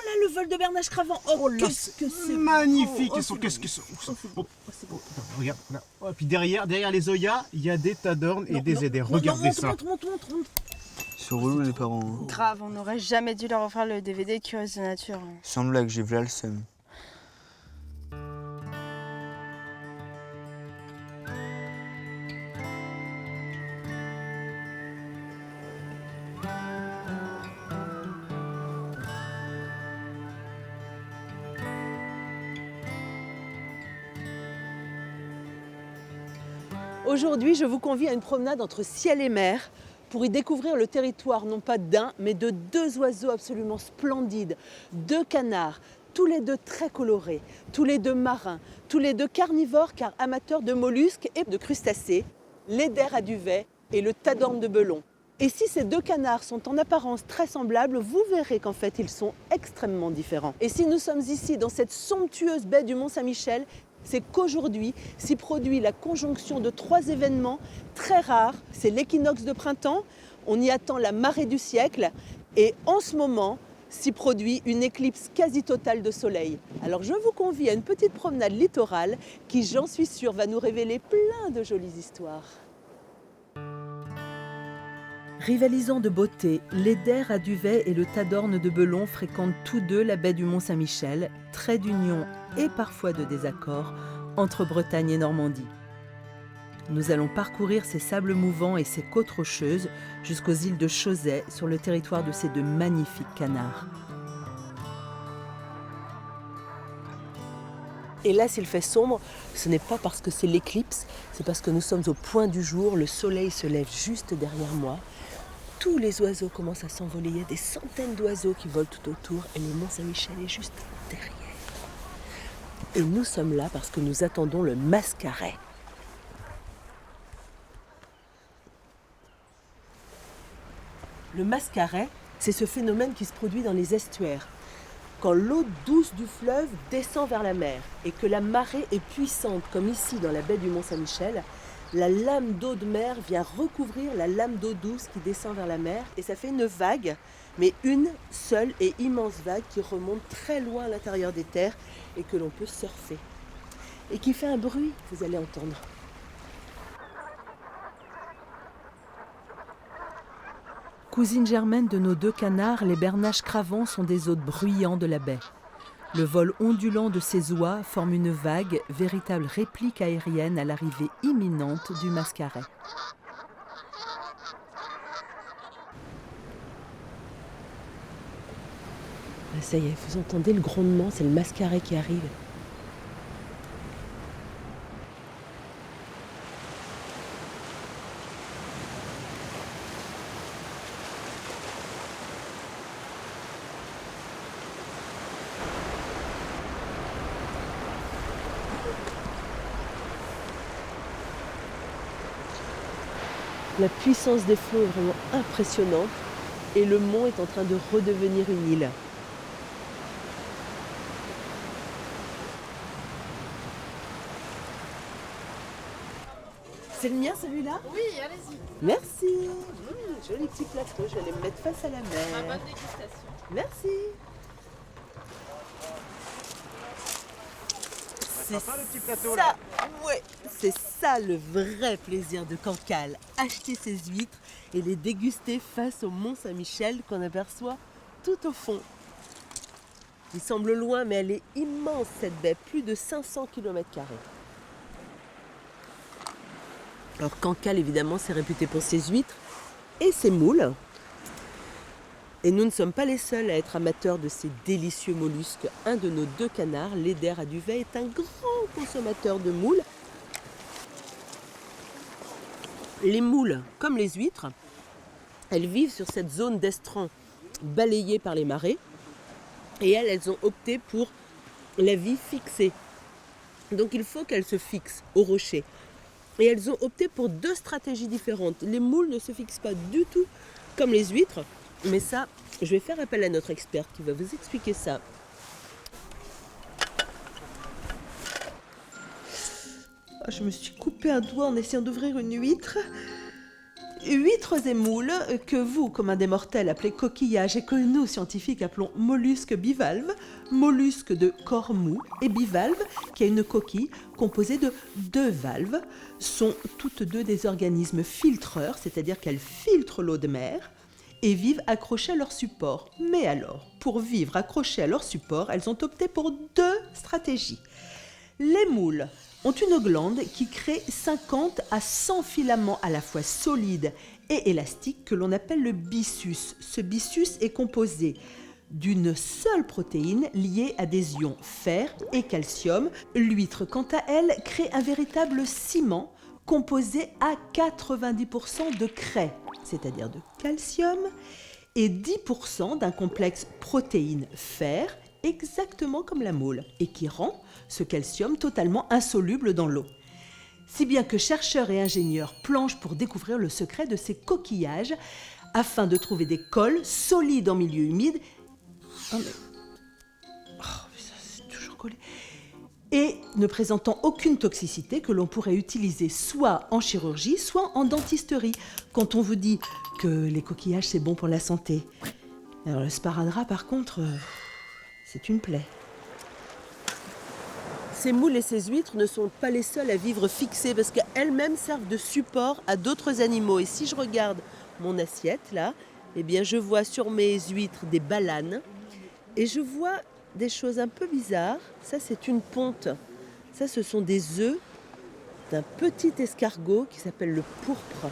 là, le vol de Bernache Cravant. Oh, qu'est-ce que c'est magnifique. beau. Qu'est-ce que c'est C'est beau. Regarde, là. Oh, et puis derrière les Oya, il y a des Tadornes et des Zéder. Regardez ça. Monte. Ils sont relous les parents. Hein. Grave, on n'aurait jamais dû leur offrir le DVD Curieuse de nature. Sans blague, j'ai vu le seum. Aujourd'hui, je vous convie à une promenade entre ciel et mer pour y découvrir le territoire non pas d'un, mais de deux oiseaux absolument splendides, deux canards, tous les deux très colorés, tous les deux marins, tous les deux carnivores car amateurs de mollusques et de crustacés, l'Eider à duvet et le Tadorne de Belon. Et si ces deux canards sont en apparence très semblables, vous verrez qu'en fait ils sont extrêmement différents. Et si nous sommes ici dans cette somptueuse baie du Mont-Saint-Michel, c'est qu'aujourd'hui s'y produit la conjonction de trois événements très rares. C'est l'équinoxe de printemps, on y attend la marée du siècle et en ce moment s'y produit une éclipse quasi totale de soleil. Alors je vous convie à une petite promenade littorale qui, j'en suis sûre, va nous révéler plein de jolies histoires. Rivalisant de beauté, l'Eider à duvet et le Tadorne de Belon fréquentent tous deux la baie du Mont-Saint-Michel, trait d'union et parfois de désaccord entre Bretagne et Normandie. Nous allons parcourir ces sables mouvants et ces côtes rocheuses jusqu'aux îles de Chauzet sur le territoire de ces deux magnifiques canards. Et là, s'il fait sombre, ce n'est pas parce que c'est l'éclipse, c'est parce que nous sommes au point du jour, le soleil se lève juste derrière moi. Tous les oiseaux commencent à s'envoler, il y a des centaines d'oiseaux qui volent tout autour et le Mont-Saint-Michel est juste derrière. Et nous sommes là parce que nous attendons le mascaret. Le mascaret, c'est ce phénomène qui se produit dans les estuaires. Quand l'eau douce du fleuve descend vers la mer et que la marée est puissante, comme ici dans la baie du Mont-Saint-Michel, la lame d'eau de mer vient recouvrir la lame d'eau douce qui descend vers la mer et ça fait une vague, mais une seule et immense vague qui remonte très loin à l'intérieur des terres et que l'on peut surfer. Et qui fait un bruit, vous allez entendre. Cousine germaine de nos deux canards, les Bernache Cravant sont des hôtes bruyants de la baie. Le vol ondulant de ces oies forme une vague, véritable réplique aérienne à l'arrivée imminente du mascaret. Ça y est, vous entendez le grondement, c'est le mascaret qui arrive. La puissance des flots est vraiment impressionnante et le mont est en train de redevenir une île. C'est le mien celui-là? Oui, allez-y. Merci. Joli petit plateau, je vais aller me mettre face à la mer. Bonne dégustation. Merci. C'est Sympa, le petit plateau, ça, là. ouais, c'est ça le vrai plaisir de Cancale. Acheter ses huîtres et les déguster face au Mont-Saint-Michel qu'on aperçoit tout au fond. Il semble loin, mais elle est immense cette baie, plus de 500 km². Alors Cancale, évidemment, c'est réputé pour ses huîtres et ses moules. Et nous ne sommes pas les seuls à être amateurs de ces délicieux mollusques. Un de nos deux canards, l'Eider à duvet, est un grand consommateur de moules. Les moules, comme les huîtres, elles vivent sur cette zone d'estran balayée par les marées. Et elles ont opté pour la vie fixée. Donc il faut qu'elles se fixent au rocher. Et elles ont opté pour deux stratégies différentes. Les moules ne se fixent pas du tout comme les huîtres. Mais ça, je vais faire appel à notre expert qui va vous expliquer ça. Je me suis coupé un doigt en essayant d'ouvrir une huître. Huîtres et moules, que vous, commun des mortels, appelez coquillages et que nous, scientifiques, appelons mollusques bivalves, mollusques de corps mou et bivalves, qui a une coquille composée de 2 valves, sont toutes deux des organismes filtreurs, c'est-à-dire qu'elles filtrent l'eau de mer et vivent accrochées à leur support. Mais alors, pour vivre accrochées à leur support, elles ont opté pour 2 stratégies. Les moules ont une glande qui crée 50 à 100 filaments à la fois solides et élastiques que l'on appelle le byssus. Ce byssus est composé d'une seule protéine liée à des ions fer et calcium. L'huître, quant à elle, crée un véritable ciment composé à 90% de craie, c'est-à-dire de calcium, et 10% d'un complexe protéine-fer, exactement comme la moule, et qui rend ce calcium totalement insoluble dans l'eau. Si bien que chercheurs et ingénieurs planchent pour découvrir le secret de ces coquillages afin de trouver des cols solides en milieu humide. Oh, ça c'est toujours collé. Et ne présentant aucune toxicité que l'on pourrait utiliser soit en chirurgie, soit en dentisterie, quand on vous dit que les coquillages c'est bon pour la santé. Alors le sparadrap par contre, c'est une plaie. Ces moules et ces huîtres ne sont pas les seules à vivre fixées parce qu'elles-mêmes servent de support à d'autres animaux. Et si je regarde mon assiette là, eh bien je vois sur mes huîtres des balanes et je vois des choses un peu bizarres. Ça c'est une ponte. Ça ce sont des œufs d'un petit escargot qui s'appelle le pourpre.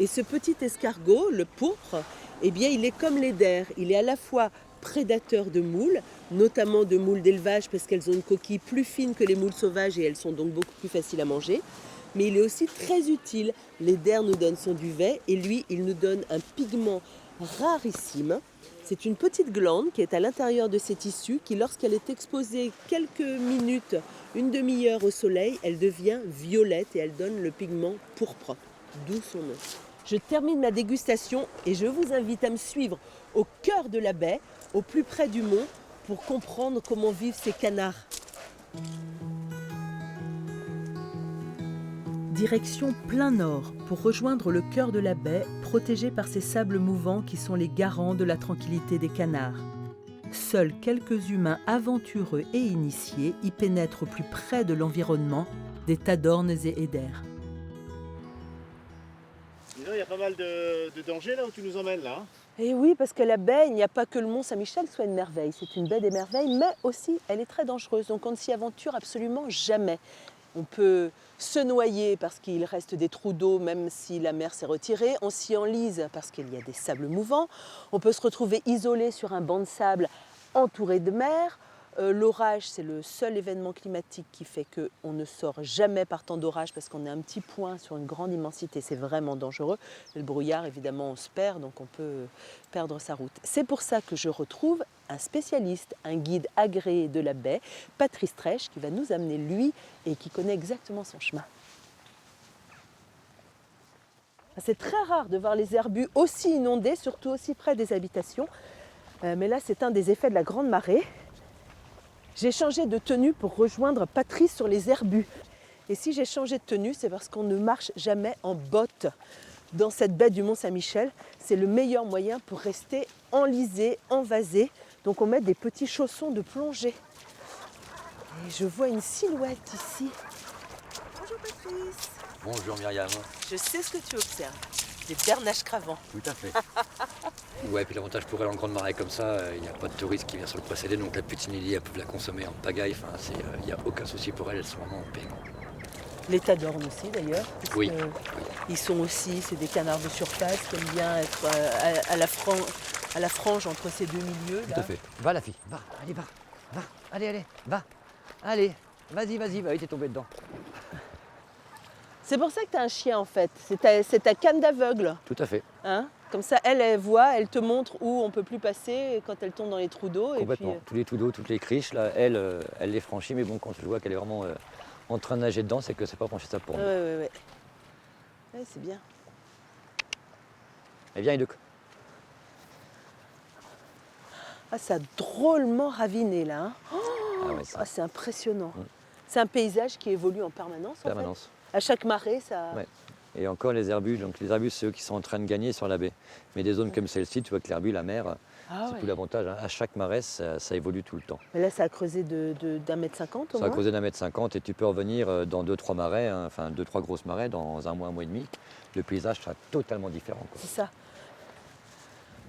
Et ce petit escargot, le pourpre, eh bien il est comme l'eider. Il est à la fois prédateurs de moules, notamment de moules d'élevage parce qu'elles ont une coquille plus fine que les moules sauvages et elles sont donc beaucoup plus faciles à manger. Mais il est aussi très utile. L'eider nous donne son duvet et lui, il nous donne un pigment rarissime. C'est une petite glande qui est à l'intérieur de ces tissus qui, lorsqu'elle est exposée quelques minutes, une demi-heure au soleil, elle devient violette et elle donne le pigment pourpre, d'où son nom. Je termine ma dégustation et je vous invite à me suivre au cœur de la baie, au plus près du mont, pour comprendre comment vivent ces canards. Direction plein nord pour rejoindre le cœur de la baie, protégé par ces sables mouvants qui sont les garants de la tranquillité des canards. Seuls quelques humains aventureux et initiés y pénètrent au plus près de l'environnement des tadornes et eiders. Il y a pas mal de dangers là où tu nous emmènes là. Et oui, parce que la baie, il n'y a pas que le Mont Saint-Michel soit une merveille. C'est une baie des merveilles, mais aussi elle est très dangereuse. Donc on ne s'y aventure absolument jamais. On peut se noyer parce qu'il reste des trous d'eau même si la mer s'est retirée. On s'y enlise parce qu'il y a des sables mouvants. On peut se retrouver isolé sur un banc de sable entouré de mer. L'orage, c'est le seul événement climatique qui fait qu'on ne sort jamais par temps d'orage parce qu'on est un petit point sur une grande immensité. C'est vraiment dangereux. Le brouillard, évidemment, on se perd, donc on peut perdre sa route. C'est pour ça que je retrouve un spécialiste, un guide agréé de la baie, Patrice Trèche, qui va nous amener lui et qui connaît exactement son chemin. C'est très rare de voir les herbus aussi inondés, surtout aussi près des habitations. Mais là, c'est un des effets de la grande marée. J'ai changé de tenue pour rejoindre Patrice sur les herbus. Et si j'ai changé de tenue, c'est parce qu'on ne marche jamais en bottes. Dans cette baie du Mont Saint-Michel, c'est le meilleur moyen pour rester enlisé, envasé. Donc on met des petits chaussons de plongée. Et je vois une silhouette ici. Bonjour Patrice. Bonjour Myriam. Je sais ce que tu observes. Des bernaches cravants. Tout à fait. Ouais, puis l'avantage pour elle en grande marée comme ça, il n'y a pas de touristes qui vient sur le procédé, donc la petite Nelly, elle peut la consommer en pagaille. Enfin, il n'y a aucun souci pour elle, elles sont vraiment en paix. Les tadornes aussi d'ailleurs. Oui. Ils sont aussi, c'est des canards de surface qui aiment bien être à la frange entre ces deux milieux. Tout à fait. Va la fille, va, allez, va, allez, va, allez, vas-y, bah oui, t'es tombé dedans. C'est pour ça que tu as un chien en fait, c'est ta canne d'aveugle. Tout à fait. Hein, comme ça, elle voit, elle te montre où on ne peut plus passer quand elle tombe dans les trous d'eau. Complètement. Et puis, tous les trous d'eau, toutes les criches, là, elle les franchit, mais bon, quand je vois qu'elle est vraiment en train de nager dedans, c'est que c'est pas franchissable pour nous. Ouais, c'est bien. Eh bien, Idoc. Ah, ça a drôlement raviné là. Hein. Ah ouais, ça. C'est impressionnant. C'est un paysage qui évolue en permanence. Permanence. À chaque marée, ça. Ouais. Et encore les herbus, donc les herbus, c'est eux qui sont en train de gagner sur la baie. Mais des zones comme celle-ci, tu vois que l'herbus, la mer, Ah c'est ouais. tout l'avantage, hein. À chaque marée, ça évolue tout le temps. Mais là, ça a creusé d'un mètre 50 au Ça a moins. creusé d'1,50 m et tu peux revenir dans 2-3 marées, hein, enfin 2-3 grosses marées, dans un mois et demi. Le paysage sera totalement différent, quoi. C'est ça.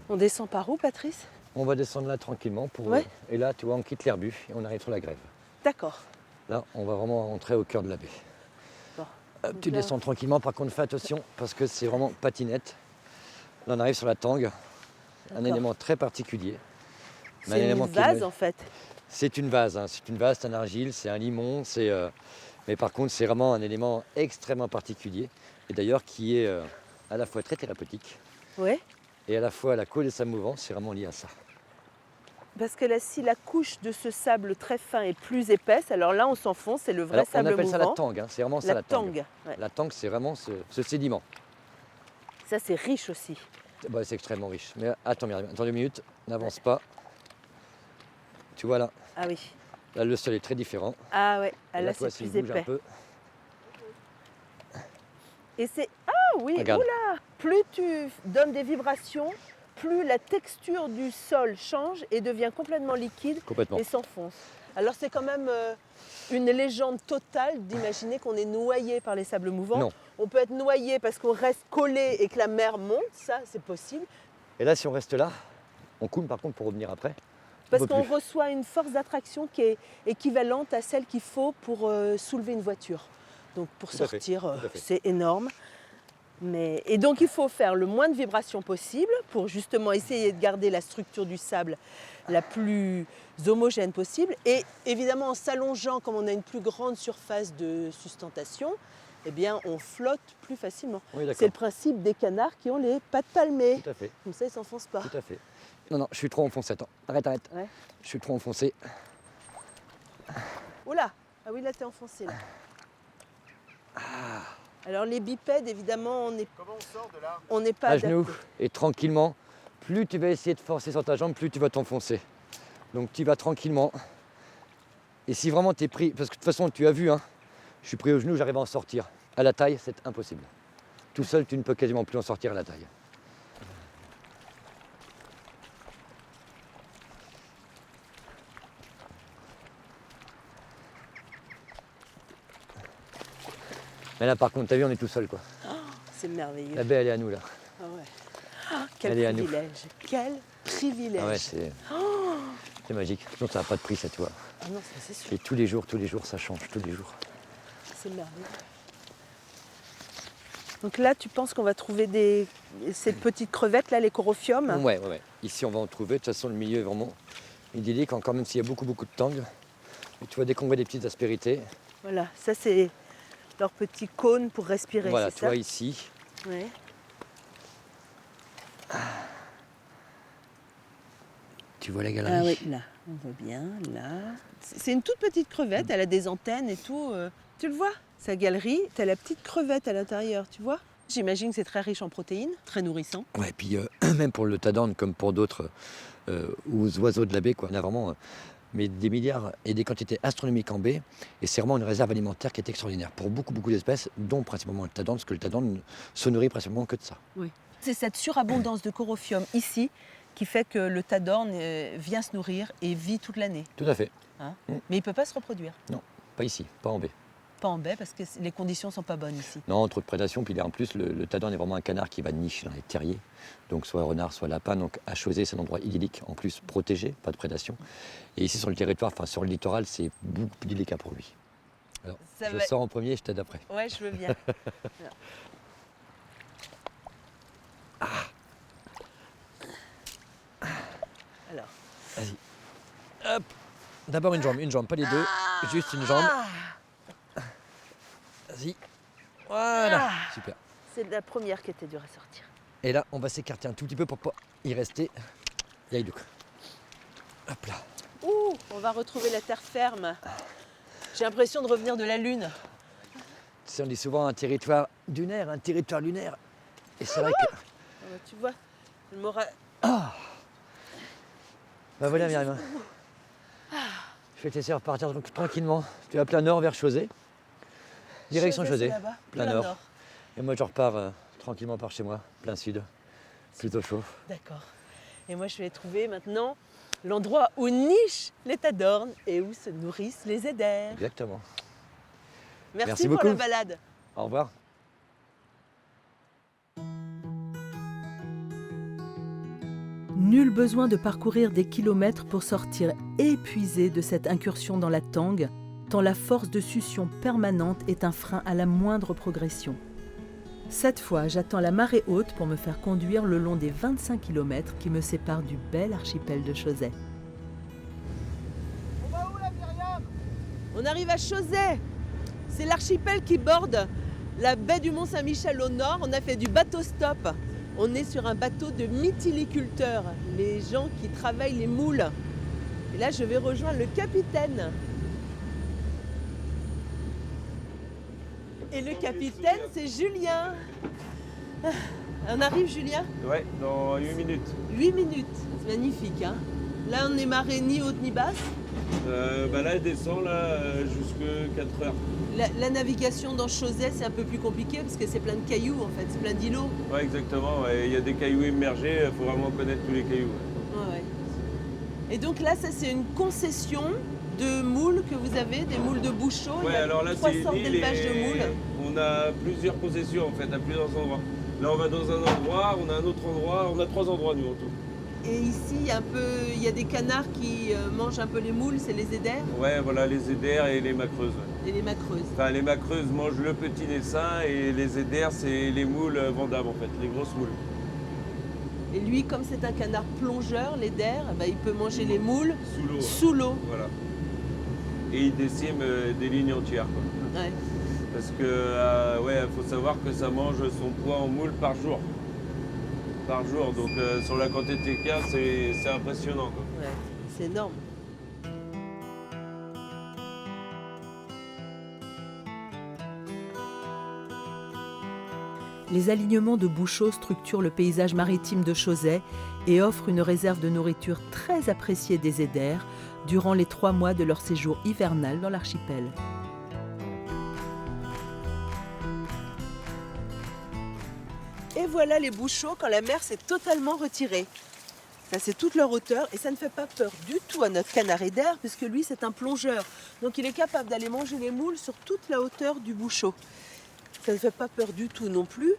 On descend par où, Patrice? On va descendre là tranquillement. Ouais. Et là, tu vois, on quitte l'herbus et on arrive sur la grève. D'accord. Là, on va vraiment rentrer au cœur de la baie. Bon. Hop, Donc tu là- descends tranquillement, par contre fais attention parce que c'est vraiment patinette. Là on arrive sur la tangue, un D'accord. élément très particulier. Mais un C'est élément une qui est- vase en fait. C'est une vase, hein. C'est une vase, c'est un argile, c'est un limon, mais par contre c'est vraiment un élément extrêmement particulier. Et d'ailleurs qui est à la fois très thérapeutique Ouais. et à la fois la colle et sa mouvance, c'est vraiment lié à ça. Parce que là, si la couche de ce sable très fin est plus épaisse, alors là, on s'enfonce, c'est le vrai Alors, on sable appelle mouvant. ça la tangue, hein. C'est vraiment ça la tangue. tangue. Ouais. La tangue c'est vraiment ce sédiment. Ça, c'est riche aussi. Bah, c'est extrêmement riche. Mais attends, Myriam, attends 2 minutes, n'avance pas. Tu vois là, Ah oui. là le sol est très différent. Ah ouais. Ah, Et là, toi, c'est s'il plus bouge un épais. peu, Et c'est... Ah oui, regarde. oula. Plus tu donnes des vibrations, plus la texture du sol change et devient complètement liquide Complètement. et s'enfonce. Alors c'est quand même une légende totale d'imaginer qu'on est noyé par les sables mouvants. Non. On peut être noyé parce qu'on reste collé et que la mer monte, ça c'est possible. Et là, si on reste là, on coule par contre pour revenir après. Parce On peut qu'on plus. reçoit une force d'attraction qui est équivalente à celle qu'il faut pour soulever une voiture. Donc pour Tout à fait, sortir, tout à fait. c'est énorme. Et donc il faut faire le moins de vibrations possible pour justement essayer de garder la structure du sable la plus homogène possible. Et évidemment en s'allongeant, comme on a une plus grande surface de sustentation, eh bien on flotte plus facilement. Oui, C'est le d'accord. principe des canards qui ont les pattes palmées. Tout à fait, Comme ça ils ne s'enfoncent pas. tout à fait. Non, je suis trop enfoncé. Attends, arrête. Ouais. Je suis trop enfoncé. Oh là! Ah oui, là t'es enfoncé là. Alors les bipèdes, évidemment, Comment on sort de là? on n'est pas À genoux adapté. et tranquillement. Plus tu vas essayer de forcer sur ta jambe, plus tu vas t'enfoncer. Donc tu vas tranquillement. Et si vraiment tu es pris, parce que de toute façon tu as vu, hein, je suis pris au genou, j'arrive à en sortir. À la taille, c'est impossible. Tout seul, tu ne peux quasiment plus en sortir à la taille. Mais là par contre, t'as vu, on est tout seul quoi. C'est merveilleux. La baie elle est à nous là. Ah ouais. Ah, quel Elle est à nous. privilège. Quel privilège. Ah ouais, c'est magique. Sinon ça n'a pas de prix ça, tu vois. Ah non, ça, c'est sûr. Et tous les jours ça change, tous les jours. C'est merveilleux. Donc là, tu penses qu'on va trouver ces petites crevettes, là, les corophiums. Ouais. Ici on va en trouver. De toute façon le milieu est vraiment idyllique, encore même s'il y a beaucoup de tangues. Et tu vois, dès qu'on voit des petites aspérités, Voilà, ça c'est leur petit cône pour respirer, voilà, c'est tu ça vois ici, Ouais. tu vois la Ah galerie. oui, là, on voit bien, là. C'est une toute petite crevette, elle a des antennes et tout. Tu le vois, sa galerie, t'as la petite crevette à l'intérieur, tu vois. J'imagine que c'est très riche en protéines, très nourrissant. Ouais, et puis même pour le tadorne, comme pour d'autres oiseaux de la baie, quoi. On a vraiment mais des milliards et des quantités astronomiques en baie. Et c'est vraiment une réserve alimentaire qui est extraordinaire pour beaucoup d'espèces, dont principalement le tadorne, parce que le tadorne ne se nourrit principalement que de ça. C'est cette surabondance de corophium ici qui fait que le tadorne vient se nourrir et vit toute l'année. Tout à fait. Mais il ne peut pas se reproduire. Pas ici, pas en baie. Pas en baie parce que les conditions ne sont pas bonnes ici. Non, trop de prédation. Puis là, en plus, le tadorne est vraiment un canard qui va nicher dans les terriers. Donc soit renard, soit lapin. Donc à Chausey, c'est un endroit idyllique, en plus protégé, pas de prédation. Et ici, sur le territoire, enfin sur le littoral, c'est beaucoup plus délicat pour lui. Alors, Ça je va- sors en premier, je t'aide après. Ouais, je veux bien. Alors. Vas-y. Hop. D'abord une jambe, pas les deux. Juste une jambe. Vas-y. Voilà. Super. C'est la première qui était dure à sortir. Et là, on va s'écarter un tout petit peu pour pas y rester. Yaïdouk. Hop là. Ouh, on va retrouver la terre ferme. J'ai l'impression de revenir de la Lune. Tu sais, on dit souvent un territoire dunaire, un territoire lunaire. Et c'est vrai que. Ah bah, tu vois, le moral. Bah voilà, Myriam. Je vais t'essayer de repartir tranquillement. Tu vas plein nord vers Chausey. Direction Chausey. Là-bas, plein plein nord. nord. Et moi, je repars tranquillement par chez moi, plein sud, plutôt chaud. D'accord. Et moi, je vais trouver maintenant l'endroit où nichent les tadornes et où se nourrissent les éders. Exactement. Merci beaucoup. pour la balade. Au revoir. Nul besoin de parcourir des kilomètres pour sortir épuisé de cette incursion dans la tangue, tant la force de succion permanente est un frein à la moindre progression. Cette fois, j'attends la marée haute pour me faire conduire le long des 25 km qui me séparent du bel archipel de Chausey. On va où là, Myriam ? On arrive à Chausey. C'est l'archipel qui borde la baie du Mont-Saint-Michel au nord. On a fait du bateau stop. On est sur un bateau de mytiliculteurs, les gens qui travaillent les moules. Et là, je vais rejoindre le capitaine. Et le capitaine, c'est Julien. On arrive, Julien ? Ouais, dans 8 minutes. 8 minutes, c'est magnifique. Hein, là, on est marée ni haute ni basse. Là, elle descend jusque 4 heures. La navigation dans Chausey, c'est un peu plus compliqué parce que c'est plein de cailloux, en fait, c'est plein d'îlots. Ouais, exactement. Ouais. Il y a des cailloux immergés, il faut vraiment connaître tous les cailloux. Ouais, ouais. Et donc là, ça, c'est une concession de moules que vous avez, des moules de Bouchot. Ouais, il y a alors là, 3 c'est sortes une île d'élevages de et moules. on a plusieurs concessions en fait, à plusieurs endroits. Là, on va dans un endroit, on a un autre endroit, on a 3 endroits nous en tout. Et ici, il y a des canards qui mangent un peu les moules, c'est les éders Ouais, voilà, les éders et les macreuses. Ouais. et les macreuses. Enfin, les macreuses mangent le petit naissain et les éders, c'est les moules vendables en fait, les grosses moules. Et lui, comme c'est un canard plongeur, l'éder, il peut manger les moules Sous l'eau. sous l'eau. Voilà. Et il décime des lignes entières. Quoi. Ouais. Parce que faut savoir que ça mange son poids en moules par jour. Par jour, donc sur la quantité qu'il y a, c'est impressionnant. Quoi. Ouais, c'est énorme. Les alignements de Bouchot structurent le paysage maritime de Chausey et offrent une réserve de nourriture très appréciée des éders durant les 3 mois de leur séjour hivernal dans l'archipel. Et voilà les Bouchots quand la mer s'est totalement retirée. Ça, c'est toute leur hauteur et ça ne fait pas peur du tout à notre canard éder puisque lui c'est un plongeur. Donc il est capable d'aller manger les moules sur toute la hauteur du Bouchot. Ça ne fait pas peur du tout non plus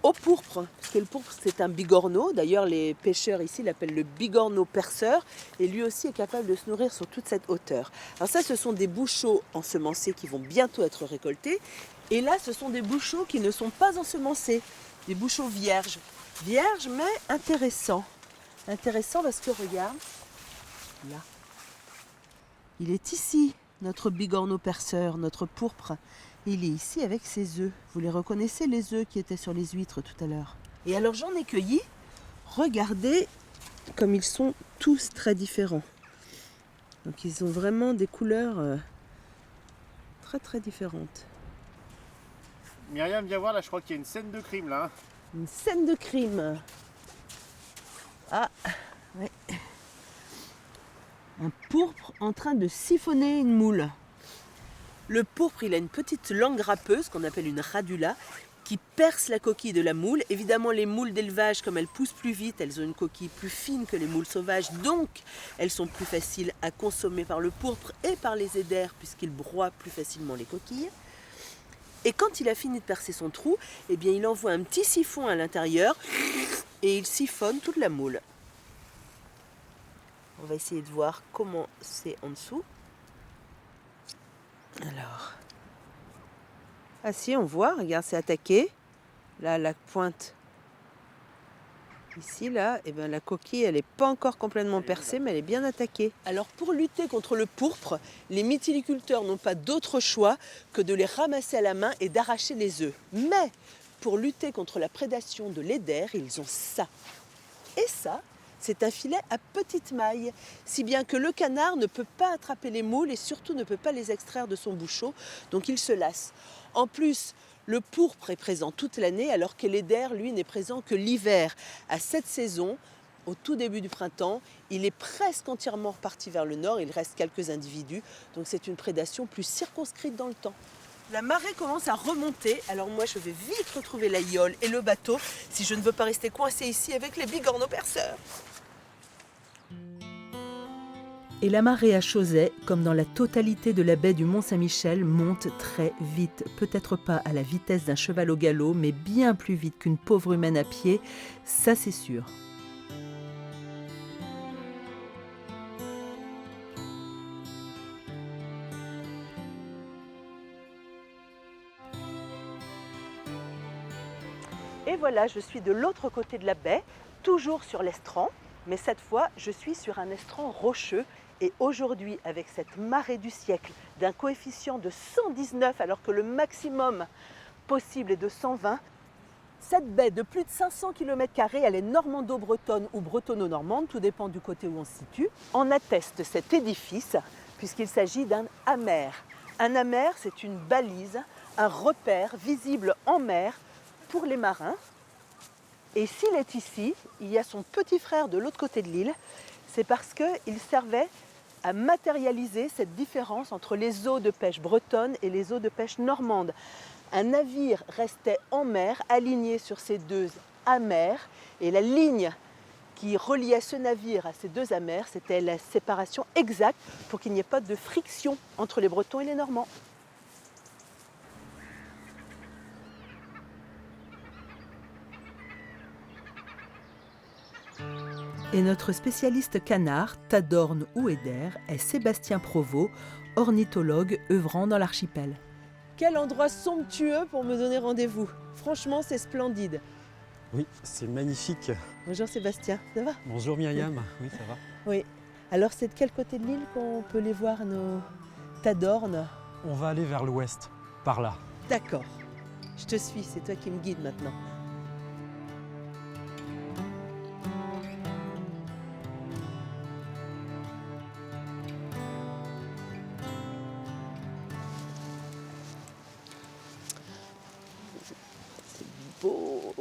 au pourpre, parce que le pourpre c'est un bigorneau. D'ailleurs les pêcheurs ici l'appellent le bigorneau perceur et lui aussi est capable de se nourrir sur toute cette hauteur. Alors ça, ce sont des Bouchots ensemencés qui vont bientôt être récoltés. Et là, ce sont des Bouchots qui ne sont pas ensemencés, des Bouchots vierges. Vierges mais intéressants. Intéressant parce que regarde, là, il est ici, notre bigorneau perceur, notre pourpre. Il est ici avec ses œufs. Vous les reconnaissez, les œufs qui étaient sur les huîtres tout à l'heure. Et alors j'en ai cueilli. Regardez comme ils sont tous très différents. Donc ils ont vraiment des couleurs très très différentes. Myriam, viens voir, là je crois qu'il y a une scène de crime là. Une scène de crime. Ah, ouais. Un pourpre en train de siphonner une moule. Le pourpre, il a une petite langue râpeuse qu'on appelle une radula qui perce la coquille de la moule. Évidemment, les moules d'élevage, comme elles poussent plus vite, elles ont une coquille plus fine que les moules sauvages, donc elles sont plus faciles à consommer par le pourpre et par les éders puisqu'ils broient plus facilement les coquilles. Et quand il a fini de percer son trou, eh bien, il envoie un petit siphon à l'intérieur et il siphonne toute la moule. On va essayer de voir comment c'est en dessous. Alors, ah si, on voit, regarde, c'est attaqué. Là, la pointe, ici, là, et bien la coquille, elle n'est pas encore complètement percée, mais elle est bien attaquée. Alors, pour lutter contre le pourpre, les mytiliculteurs n'ont pas d'autre choix que de les ramasser à la main et d'arracher les œufs. Mais, pour lutter contre la prédation de l'éder, ils ont ça. Et ça, c'est un filet à petite maille, si bien que le canard ne peut pas attraper les moules et surtout ne peut pas les extraire de son bouchot, donc il se lasse. En plus, le pourpre est présent toute l'année alors que l'éder, lui, n'est présent que l'hiver. À cette saison, au tout début du printemps, il est presque entièrement reparti vers le nord, il reste quelques individus, donc c'est une prédation plus circonscrite dans le temps. La marée commence à remonter, alors moi je vais vite retrouver la yole et le bateau si je ne veux pas rester coincé ici avec les bigorneaux-perceurs. Et la marée à Chauzet, comme dans la totalité de la baie du Mont-Saint-Michel, monte très vite. Peut-être pas à la vitesse d'un cheval au galop, mais bien plus vite qu'une pauvre humaine à pied, ça c'est sûr. Et voilà, je suis de l'autre côté de la baie, toujours sur l'estran, mais cette fois, je suis sur un estran rocheux. Et aujourd'hui, avec cette marée du siècle d'un coefficient de 119, alors que le maximum possible est de 120, cette baie de plus de 500 km², elle est normando-bretonne ou bretonno-normande, tout dépend du côté où on se situe, en atteste cet édifice, puisqu'il s'agit d'un hamer. Un hamer, c'est une balise, un repère visible en mer pour les marins. Et s'il est ici, il y a son petit frère de l'autre côté de l'île, c'est parce qu'il servait à matérialiser cette différence entre les eaux de pêche bretonnes et les eaux de pêche normandes. Un navire restait en mer, aligné sur ces deux hamers, et la ligne qui reliait ce navire à ces deux hamers, c'était la séparation exacte pour qu'il n'y ait pas de friction entre les Bretons et les Normands. Et notre spécialiste canard, Tadorne ou Eider, est Sébastien Provost, ornithologue œuvrant dans l'archipel. Quel endroit somptueux pour me donner rendez-vous. Franchement, c'est splendide. Oui, c'est magnifique. Bonjour Sébastien, ça va? Bonjour Myriam, oui ça va. Oui. Alors c'est de quel côté de l'île qu'on peut les voir, nos Tadornes? On va aller vers l'ouest, par là. D'accord. Je te suis, c'est toi qui me guide maintenant. Beau.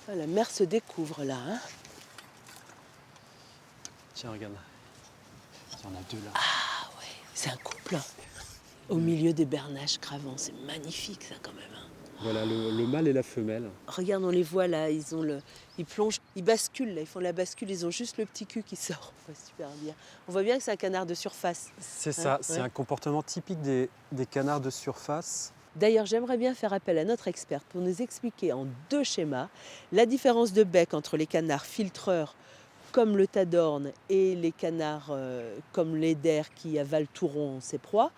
Ah, la mer se découvre là. Hein. Tiens, regarde. Il y en a deux là. Ah ouais, c'est un couple. Au milieu des bernaches cravants, c'est magnifique ça quand même. Hein. Voilà le mâle et la femelle. Regarde, on les voit là, ils plongent, ils basculent là, ils font la bascule, ils ont juste le petit cul qui sort. Ouais, super bien. On voit bien que c'est un canard de surface. C'est ça, c'est un comportement typique des canards de surface. D'ailleurs, j'aimerais bien faire appel à notre experte pour nous expliquer en 2 schémas la différence de bec entre les canards filtreurs comme le tadorne et les canards comme l'eider qui avalent tout rond ses proies.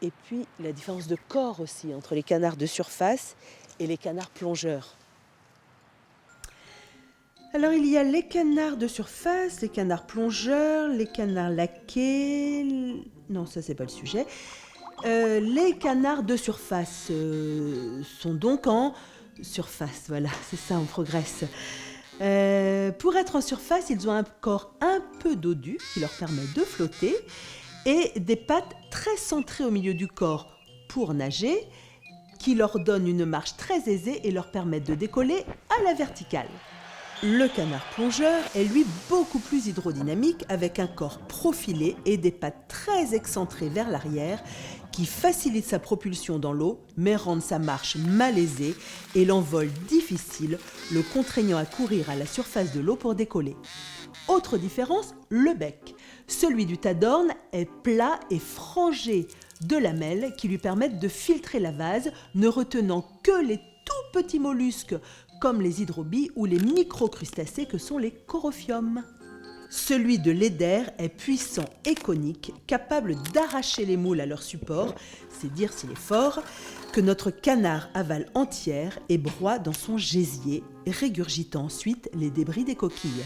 Et puis la différence de corps aussi entre les canards de surface et les canards plongeurs. Alors il y a les canards de surface, les canards plongeurs, les canards laqués... Non, ça c'est pas le sujet. Les canards de surface sont donc en surface, voilà, c'est ça, on progresse. Pour être en surface, ils ont un corps un peu dodu qui leur permet de flotter et des pattes très centrées au milieu du corps pour nager qui leur donnent une marche très aisée et leur permettent de décoller à la verticale. Le canard plongeur est lui beaucoup plus hydrodynamique avec un corps profilé et des pattes très excentrées vers l'arrière qui facilitent sa propulsion dans l'eau mais rendent sa marche malaisée et l'envol difficile, le contraignant à courir à la surface de l'eau pour décoller. Autre différence, le bec. Celui du tadorne est plat et frangé de lamelles qui lui permettent de filtrer la vase, ne retenant que les tout petits mollusques comme les hydrobies ou les microcrustacés que sont les corophiums. Celui de l'eider est puissant et conique, capable d'arracher les moules à leur support, c'est dire s'il est fort, que notre canard avale entière et broie dans son gésier, régurgitant ensuite les débris des coquilles.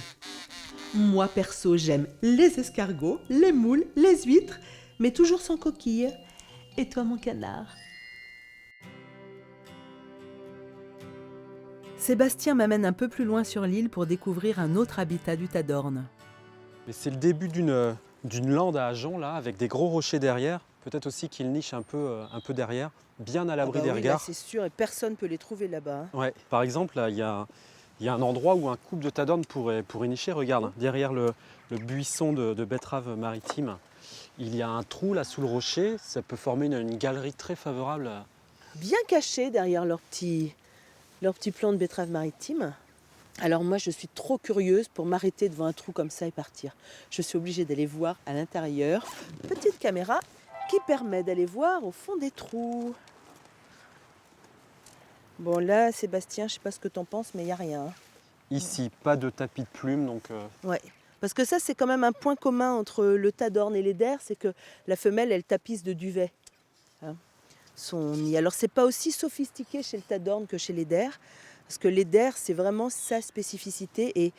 Moi perso, j'aime les escargots, les moules, les huîtres, mais toujours sans coquilles. Et toi mon canard ? Sébastien m'amène un peu plus loin sur l'île pour découvrir un autre habitat du tadorne. C'est le début d'une lande à ajoncs là, avec des gros rochers derrière. Peut-être aussi qu'il niche un peu derrière, bien à l'abri des regards. C'est sûr, et personne ne peut les trouver là-bas. Hein. Ouais. Par exemple, là, il y a un endroit où un couple de tadorne pourrait nicher. Regarde, derrière le buisson de betteraves maritimes, Il y a un trou là sous le rocher, ça peut former une galerie très favorable. Bien cachés derrière leurs petits plants de betterave maritime. Alors moi, je suis trop curieuse pour m'arrêter devant un trou comme ça et partir. Je suis obligée d'aller voir à l'intérieur. Petite caméra qui permet d'aller voir au fond des trous. Bon là, Sébastien, je sais pas ce que t'en penses, mais il n'y a rien. Hein. Ici, pas de tapis de plumes, donc Ouais. Parce que ça, c'est quand même un point commun entre le tadorne et l'eider, c'est que la femelle, elle tapisse de duvet. Hein, son nid. Alors, c'est pas aussi sophistiqué chez le tadorne que chez l'eider, parce que l'eider, c'est vraiment sa spécificité et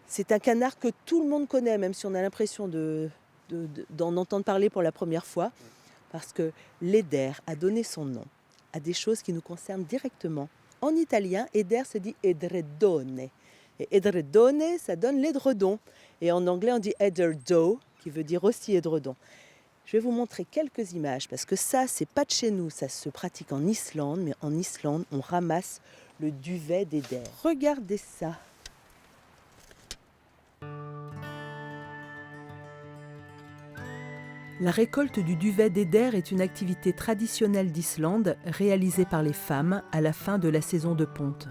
c'est un canard que tout le monde connaît, même si on a l'impression d'en entendre parler pour la première fois, parce que l'eider a donné son nom à des choses qui nous concernent directement. En italien, eider se dit edredone. Et edredone, ça donne l'édredon. Et en anglais, on dit eiderdoe, qui veut dire aussi édredon. Je vais vous montrer quelques images, parce que ça, c'est pas de chez nous, ça se pratique en Islande, mais en Islande, on ramasse le duvet d'eider. Regardez ça. La récolte du duvet d'eider est une activité traditionnelle d'Islande réalisée par les femmes à la fin de la saison de ponte.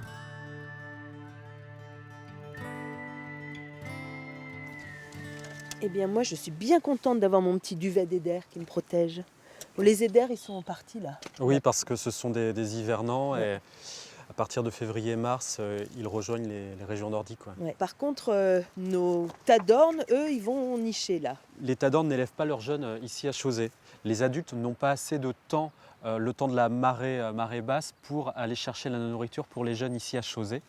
Eh bien moi je suis bien contente d'avoir mon petit duvet d'eider qui me protège. Bon, les eiders ils sont partis là. oui, parce que ce sont des hivernants et à partir de février-mars, ils rejoignent les régions nordiques. Ouais. Ouais. Par contre nos tadornes, eux, ils vont nicher là. Les tadornes n'élèvent pas leurs jeunes ici à Chausey. Les adultes n'ont pas assez de temps, le temps de la marée basse, pour aller chercher la nourriture pour les jeunes ici à Chausey.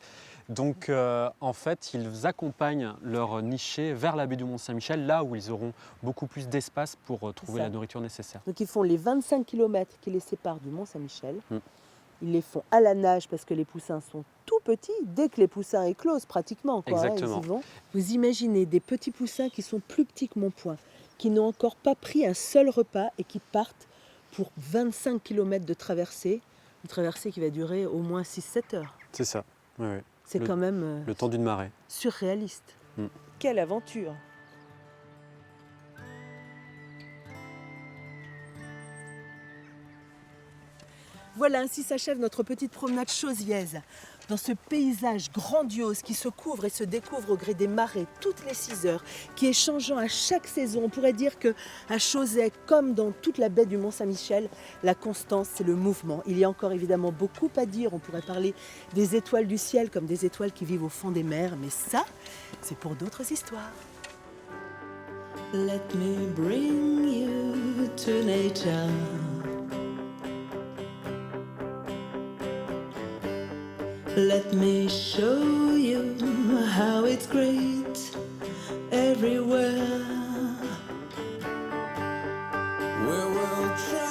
Donc en fait, ils accompagnent leurs nichés vers la baie du Mont-Saint-Michel, là où ils auront beaucoup plus d'espace pour trouver la nourriture nécessaire. Donc ils font les 25 km qui les séparent du Mont-Saint-Michel. Ils les font à la nage parce que les poussins sont tout petits. Dès que les poussins éclosent, pratiquement, quoi, exactement. Ils y vont. Vous imaginez des petits poussins qui sont plus petits que mon poing, qui n'ont encore pas pris un seul repas et qui partent pour 25 km de traversée. Une traversée qui va durer au moins 6-7 heures. C'est ça, oui, oui. C'est quand même le temps d'une marée. Surréaliste. Quelle aventure! Voilà, ainsi s'achève notre petite promenade chausiaise dans ce paysage grandiose qui se couvre et se découvre au gré des marées toutes les 6 heures, qui est changeant à chaque saison. On pourrait dire qu'à Chausey, comme dans toute la baie du Mont-Saint-Michel, la constance, c'est le mouvement. Il y a encore évidemment beaucoup à dire. On pourrait parler des étoiles du ciel comme des étoiles qui vivent au fond des mers, mais ça, c'est pour d'autres histoires. Let me bring you to nature. Let me show you how it's great everywhere. We will try.